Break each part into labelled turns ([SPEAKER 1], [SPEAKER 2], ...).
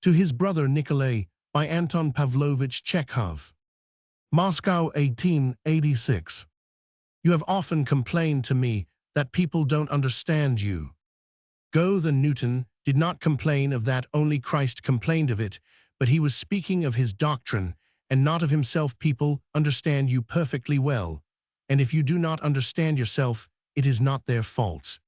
[SPEAKER 1] To his brother Nikolay, by Anton Pavlovich Chekhov. Moscow, 1886. You have often complained to me that people don't understand you. Goethe and Newton did not complain of that, only Christ complained of it, but he was speaking of his doctrine, and not of himself. People understand you perfectly well, and if you do not understand yourself, it is not their fault.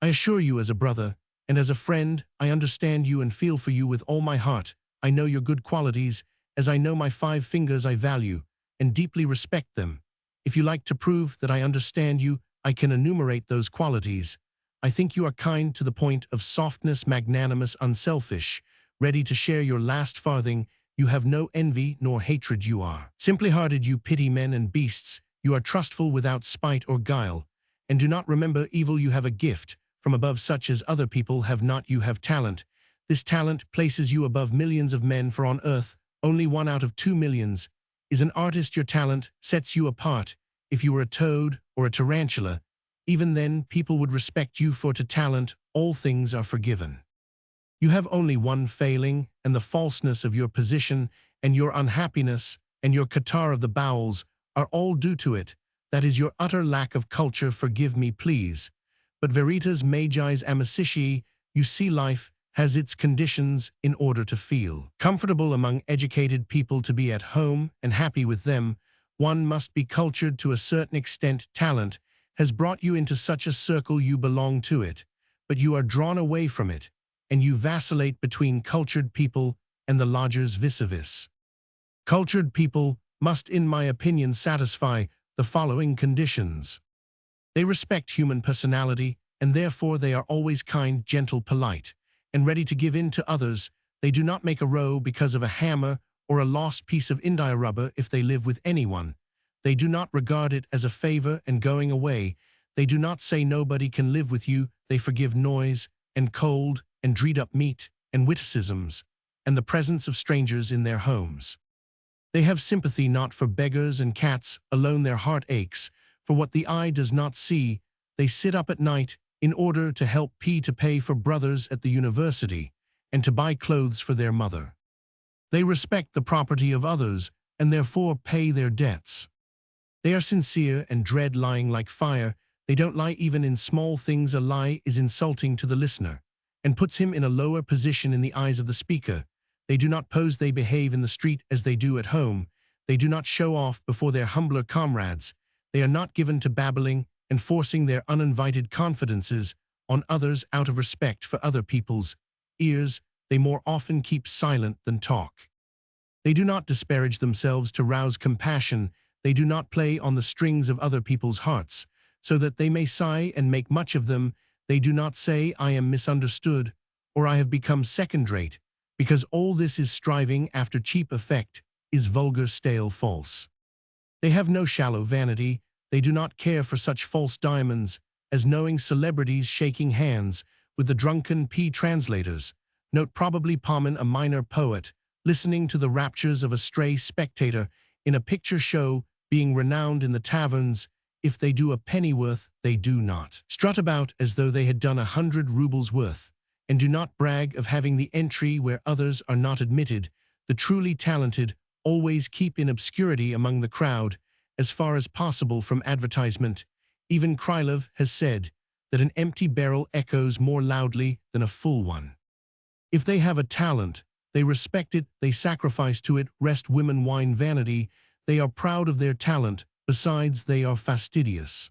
[SPEAKER 1] I assure you, as a brother, and as a friend, I understand you and feel for you with all my heart. I know your good qualities, as I know my 5 fingers. I value and deeply respect them. If you like to prove that I understand you, I can enumerate those qualities. I think you are kind to the point of softness, magnanimous, unselfish, ready to share your last farthing. You have no envy nor hatred. You are simply-hearted. You pity men and beasts. You are trustful without spite or guile, and do not remember evil. You have a gift from above such as other people have not. You have talent. This talent places you above millions of men, for on earth only 1 out of 2 millions is an artist. Your talent sets you apart. If you were a toad or a tarantula, even then people would respect you, for to talent all things are forgiven. You have only one failing, and the falseness of your position and your unhappiness and your catarrh of the bowels are all due to it. That is your utter lack of culture. Forgive me, please. But veritas magis amicitii, you see, life has its conditions. In order to feel comfortable among educated people, to be at home and happy with them, one must be cultured to a certain extent. Talent has brought you into such a circle. You belong to it, but you are drawn away from it, and you vacillate between cultured people and the lodgers vis-a-vis. Cultured people must, in my opinion, satisfy the following conditions. They respect human personality, and therefore they are always kind, gentle, polite, and ready to give in to others. They do not make a row because of a hammer or a lost piece of India rubber. If they live with anyone, they do not regard it as a favor and going away. They do not say nobody can live with you. They forgive noise and cold and dreed-up meat and witticisms and the presence of strangers in their homes. They have sympathy not for beggars and cats alone. Their heart aches for what the eye does not see. They sit up at night in order to help to pay for brothers at the university and to buy clothes for their mother. They respect the property of others and therefore pay their debts. They are sincere and dread lying like fire. They don't lie even in small things. A lie is insulting to the listener and puts him in a lower position in the eyes of the speaker. They do not pose. They behave in the street as they do at home. They do not show off before their humbler comrades. They are not given to babbling and forcing their uninvited confidences on others out of respect for other people's ears. They more often keep silent than talk. They do not disparage themselves to rouse compassion. They do not play on the strings of other people's hearts, so that they may sigh and make much of them. They do not say, I am misunderstood, or I have become second-rate, because all this is striving after cheap effect, is vulgar, stale, false. They have no shallow vanity. They do not care for such false diamonds as knowing celebrities shaking hands with the drunken translators. Note probably Paumen, a minor poet, listening to the raptures of a stray spectator in a picture show, being renowned in the taverns. If they do a pennyworth, they do not strut about as though they had done 100 rubles worth, and do not brag of having the entry where others are not admitted. The truly talented always keep in obscurity among the crowd, as far as possible from advertisement. Even Krylov has said that an empty barrel echoes more loudly than a full one. If they have a talent, they respect it, they sacrifice to it. Rest women, wine, vanity. They are proud of their talent. Besides, they are fastidious.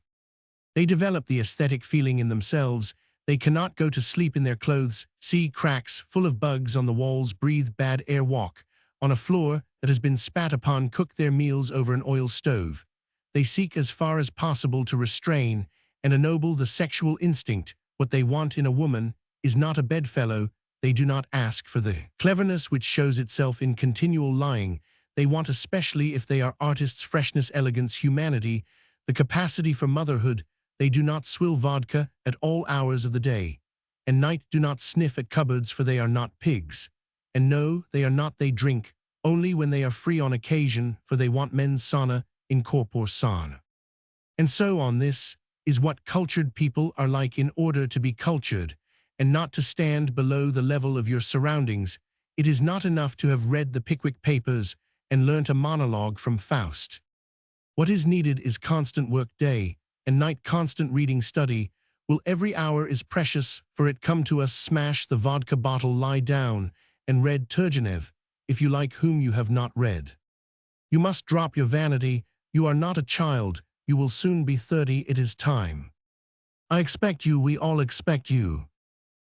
[SPEAKER 1] They develop the aesthetic feeling in themselves. They cannot go to sleep in their clothes, see cracks full of bugs on the walls, breathe bad air, walk on a floor that has been spat upon, cook their meals over an oil stove. They seek as far as possible to restrain and ennoble the sexual instinct. What they want in a woman is not a bedfellow. They do not ask for the cleverness which shows itself in continual lying. They want, especially if they are artists, freshness, elegance, humanity, the capacity for motherhood. They do not swill vodka at all hours of the day and night. Do not sniff at cupboards, for they are not pigs. And no, they are not. They drink only when they are free on occasion, for they want mens sana in corpore sano. And so on. This is what cultured people are like. In order to be cultured and not to stand below the level of your surroundings, It is not enough to have read the Pickwick Papers and learnt a monologue from Faust. What is needed is constant work day and night, constant reading study. Will every hour is precious, for it come to us, smash the vodka bottle, lie down, and read Turgenev, if you like, whom you have not read. You must drop your vanity. You are not a child. You will soon be 30. It is time. I expect you. We all expect you.